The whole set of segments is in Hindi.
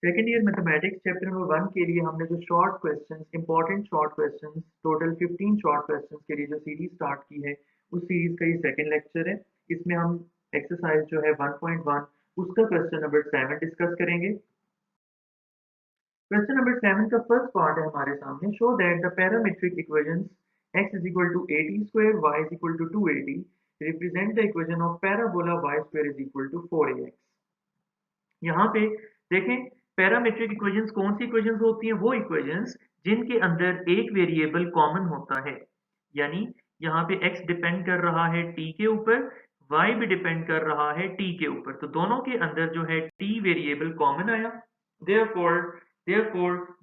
Second year mathematics chapter number 1 के लिए हमने जो short questions, important short questions, total 15 short questions के लिए जो सीरीज स्टार्ट की है, उस सीरीज का ये सेकेंड लेक्चर है। इसमें हम एक्सरसाइज जो है 1.1 उसका क्वेश्चन नंबर 7 डिस्कस करेंगे। क्वेश्चन नंबर 7 का फर्स्ट पार्ट है हमारे सामने। Show that the parametric equations x is equal to 80 square, y is equal to 280 represent the equation of parabola y square is equal to 4ax। यहाँ पे देखें, पैरामीट्रिक इक्वेशंस कौन सी इक्वेशंस होती हैं? वो इक्वेशंस जिनके अंदर एक वेरिएबल कॉमन होता है, यानी यहाँ पे x डिपेंड कर रहा है t के ऊपर, y भी डिपेंड कर रहा है t के ऊपर, तो दोनों के अंदर जो है t वेरिएबल कॉमन आया। therefore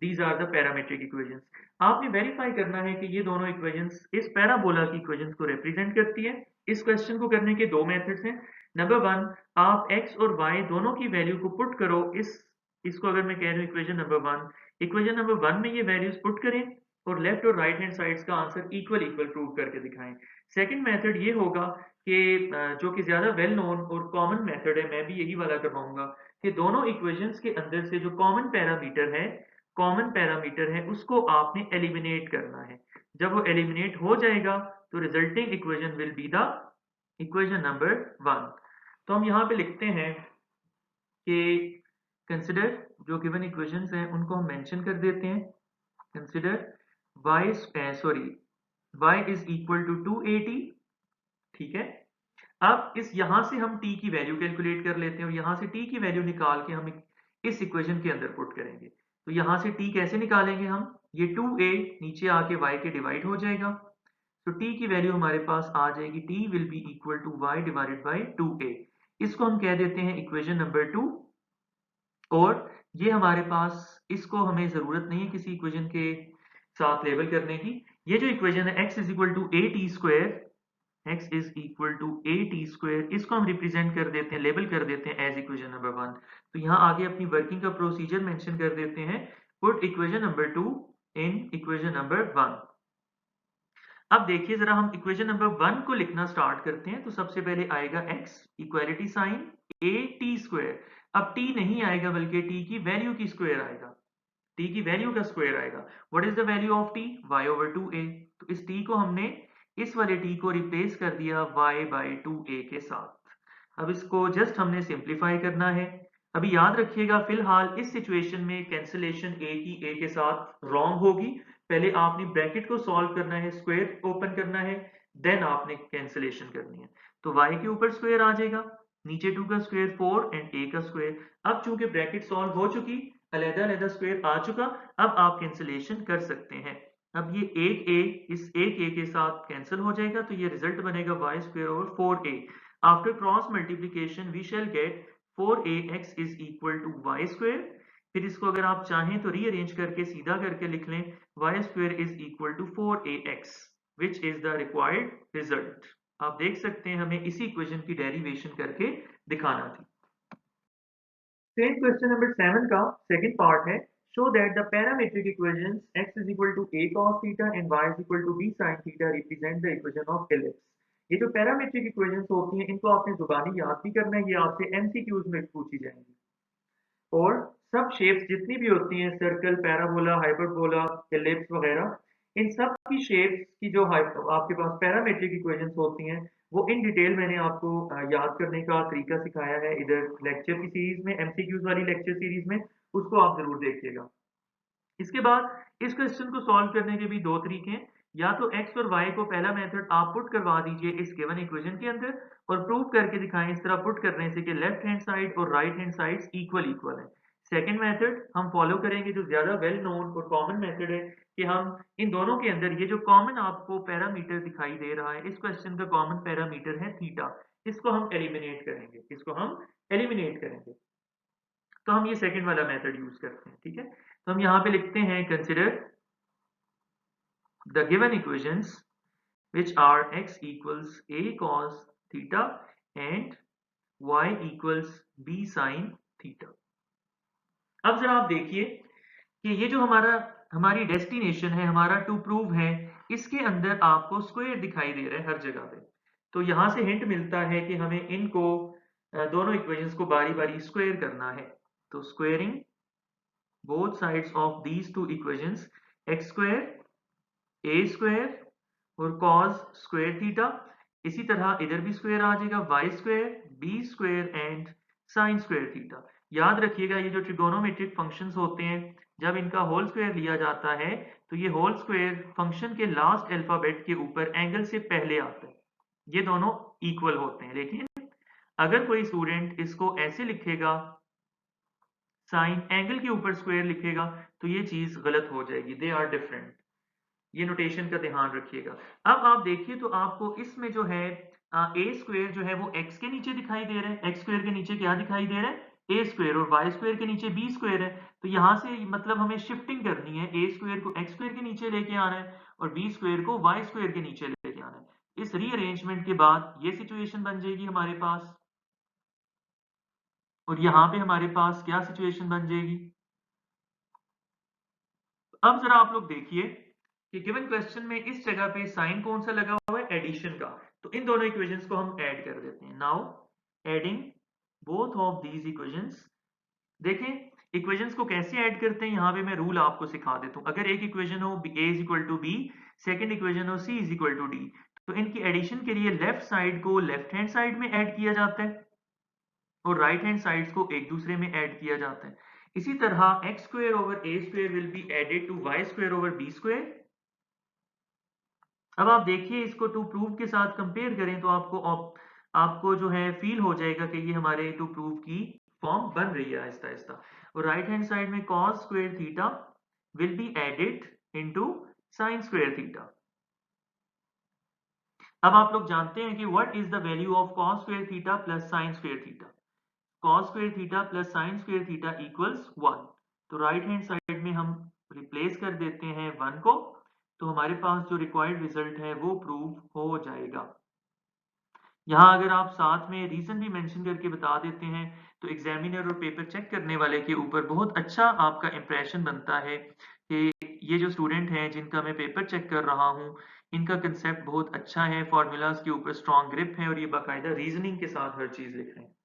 these are the parametric equations। आपने वेरीफाई करना है कि ये दोनों इक्वेशंस इस पैराबोला की इक्वेशंस को रिप्रेजेंट करती है। इस क्वेश्चन को करने के दो मेथड्स हैं। नंबर 1, आप x और y दोनों की वैल्यू को पुट करो। इसको अगर मैं कह रहा हूँ इक्वेशन नंबर 1 में ये वैल्यूज पुट करें और लेफ्ट और राइट हैंड साइड्स का आंसर इक्वल प्रूव करके दिखाएं। सेकंड मेथड ये होगा कि जो कि ज्यादा वेल नोन और कॉमन मेथड है, मैं भी यही वाला करवाऊंगा कि दोनों इक्वेशंस के अंदर से जो कॉमन पैरामीटर है उसको आपने एलिमिनेट करना है। जब वो एलिमिनेट हो जाएगा तो resulting equation will be the equation number 1। तो हम यहाँ पे लिखते हैं कि कंसिडर जो गिवन इक्वेशंस हैं उनको हम मेंशन कर देते हैं। Consider y is equal to 280। ठीक है, अब यहाँ से हम t की वैल्यू कैलकुलेट कर लेते हैं और यहाँ से t की वैल्यू निकाल के हम इस इक्वेशन के अंदर पुट करेंगे। तो यहाँ से t कैसे निकालेंगे हम? ये 2a नीचे आके y के डिवाइड हो जाएगा, तो t की वैल्यू हमारे पास आ जाएगी, t will be equal to y divided by 2a। इसको हम कह देते हैं इक्वेशन नंबर 2। और ये हमारे पास, इसको हमें जरूरत नहीं है किसी इक्वेशन के साथ लेबल करने की। ये जो इक्वेशन है x is equal to a t square, इसको हम रिप्रेजेंट कर देते हैं, लेबल कर देते हैं एज इक्वेशन नंबर 1। तो यहाँ आगे अपनी वर्किंग का प्रोसीजर मेंशन कर देते हैं। Put equation number 2 in equation number 1। अब देखिए जरा, हम इक्वेशन नंबर 1 को लिखना स्टार्ट करते हैं। तो सबसे पहले आएगा x equality sign a t square. अब t नहीं आएगा बल्कि t की वैल्यू की स्क्वायर आएगा, t की वैल्यू का स्क्वायर आएगा। What is the value of t? y over 2a। तो इस t को हमने, इस वाले t को रिप्लेस कर दिया y बाई 2a के साथ। अब इसको जस्ट हमने सिंप्लीफाई करना है। अभी याद रखिएगा, फिलहाल इस सिचुएशन में कैंसिलेशन a की a के साथ रॉन्ग होगी। पहले आपने ब्रैकेट को सॉल्व करना है, स्क्वायर ओपन करना है, देन आपने कैंसिलेशन करनी है। तो y के ऊपर स्क्वायर आ जाएगा, नीचे 2 का स्क्वायर 4 एंड a का स्क्वायर। अब चूंकि ब्रैकेट सॉल्व हो चुकी, अलग-अलग स्क्वायर आ चुका, अब आप कैंसिलेशन कर सकते हैं। अब ये एक a इस एक a के साथ कैंसिल हो जाएगा, तो ये रिजल्ट बनेगा y square over 4a। After cross multiplication we shall get 4ax is equal to y square. फिर इसको अगर आप चाहें तो रीअरेंज करके सीधा करके लिख लें, y square is equal to 4ax which is the required result. आप देख सकते हैं हमें इसी इक्वेशन की डेरिवेशन करके दिखाना थी। सेम क्वेश्चन नंबर 7 का सेकंड पार्ट है। Show that the parametric equations x is equal to a cos theta and y is equal to b sin theta represent the equation of ellipse. ये जो पैरामीट्रिक इक्वेशंस होती हैं इनको आपने जुबानी याद भी करना है, ये आपसे एमसीक्यूज में पूछी जाएंगी। और सब शेप्स जितनी भी होती हैं, सर्कल, पैराबोला, हाइपरबोला, एलिप्स वगैरह, इन सब की शेप्स की जो आपके पास पैरामेट्रिक इक्वेशंस होती हैं, वो इन डिटेल मैंने आपको याद करने का तरीका सिखाया है इधर लेक्चर की सीरीज में, एमसीक्यूज वाली लेक्चर सीरीज में, उसको आप जरूर देखिएगा। इसके बाद इस क्वेश्चन को सॉल्व करने के भी दो तरीके हैं। या तो x और y को पहला मेथड आप पुट करवा दीजिए इस गिवन इक्वेशन के अंदर और प्रूव करके दिखाएं इस तरह पुट करने से कि लेफ्ट हैंड साइड और राइट हैंड साइड इक्वल है। सेकंड मेथड हम फॉलो करेंगे जो ज्यादा वेल नोन और कॉमन मेथड है कि हम इन दोनों के अंदर ये जो कॉमन आपको पैरामीटर दिखाई दे रहा है, इस क्वेश्चन का कॉमन पैरामीटर है थीटा, इसको हम एलिमिनेट करेंगे। तो हम ये सेकंड वाला मेथड यूज करते हैं। ठीक है, तो हम यहाँ पे लिखते हैं consider the given equations which are x equals a cos theta and y equals b sin theta। अब जरा आप देखिए कि ये जो हमारी डेस्टिनेशन है, हमारा टू प्रूव है, इसके अंदर आपको स्क्वायर दिखाई दे रहा है हर जगह पे। तो यहां से हिंट मिलता है कि हमें इनको दोनों इक्वेशंस को बारी बारी स्क्वायर करना है। तो squaring both sides of these two equations, x square a square और cos square theta। इसी तरह इधर भी स्क्वायर आ जाएगा, y square b square and sin square theta। याद रखिएगा ये जो ट्रिगोनोमेट्रिक फंक्शंस होते हैं, जब इनका होल स्क्वायर लिया जाता है तो ये होल स्क्वायर फंक्शन के लास्ट अल्फाबेट के ऊपर एंगल से पहले आता है, ये दोनों इक्वल होते हैं। लेकिन अगर कोई स्टूडेंट इसको ऐसे लिखेगा, साइन एंगल के ऊपर स्क्वायर लिखेगा, तो ये चीज गलत हो जाएगी, दे आर डिफरेंट। ये नोटेशन का ध्यान रखिएगा। अब आप देखिए तो आपको इसमें जो है ए स्क्वायर जो है वो एक्स के नीचे दिखाई दे रहा है, एक्स स्क्वायर के नीचे क्या दिखाई दे रहा है, ए स्क्वायर, और वाई स्क्वायर के नीचे बी स्क्वायर है। तो यहां से मतलब हमें शिफ्टिंग करनी है, ए स्क्वायर को एक्स स्क्वायर के नीचे लेके आना है और बी स्क्वायर को वाई स्क्वायर के नीचे लेके आना है। इस रीअरेंजमेंट के बाद ये सिचुएशन बन जाएगी हमारे पास, और यहां पे हमारे पास क्या सिचुएशन बन जाएगी। अब जरा आप लोग देखिए कि गिवन क्वेश्चन में इस जगह पे साइन कौन सा लगा हुआ है, एडिशन का। तो इन दोनों इक्वेशंस को हम ऐड कर देते हैं। Now adding both of these equations. देखें इक्वेशंस को कैसे ऐड करते हैं, यहां पे मैं रूल आपको सिखा देता हूं। अगर एक इक्वेशन हो a is equal to b, second equation हो c is equal to d, तो इनकी एडिशन के लिए लेफ्ट साइड को लेफ्ट हैंड साइड में ऐड किया जाता है और राइट हैंड साइड्स को एक दूसरे में ऐड किया जाता है। इसी तरह x square over a square will be added to y square over b square. अब आप देखिए इसको टू प्रूव के साथ कंपेयर करें तो आपको जो है फील हो जाएगा कि ये हमारे टू प्रूव की फॉर्म बन रही है आहिस्ता आहिस्ता। और राइट हैंड साइड में cos square theta will be added into sin square theta. अब आप लोग जानते हैं कि what is the value of cos square theta plus sin square theta. cos square theta plus sin square theta equals 1। तो राइट हैंड साइड में हम रिप्लेस कर देते हैं 1 को, तो हमारे पास जो रिक्वायर्ड रिजल्ट है वो प्रूव हो जाएगा। यहाँ अगर आप साथ में रीजन भी मेंशन करके बता देते हैं तो एग्जामिनर और पेपर चेक करने वाले के ऊपर बहुत अच्छा आपका इंप्रेशन बनता है कि ये जो स्टूडेंट हैं जिनका मैं पेपर चेक कर रहा हूँ, इनका कंसेप्ट बहुत अच्छा है, फॉर्मूलाज के ऊपर स्ट्रॉन्ग ग्रिप है और ये बाकायदा रीजनिंग के साथ हर चीज लिख रहे हैं।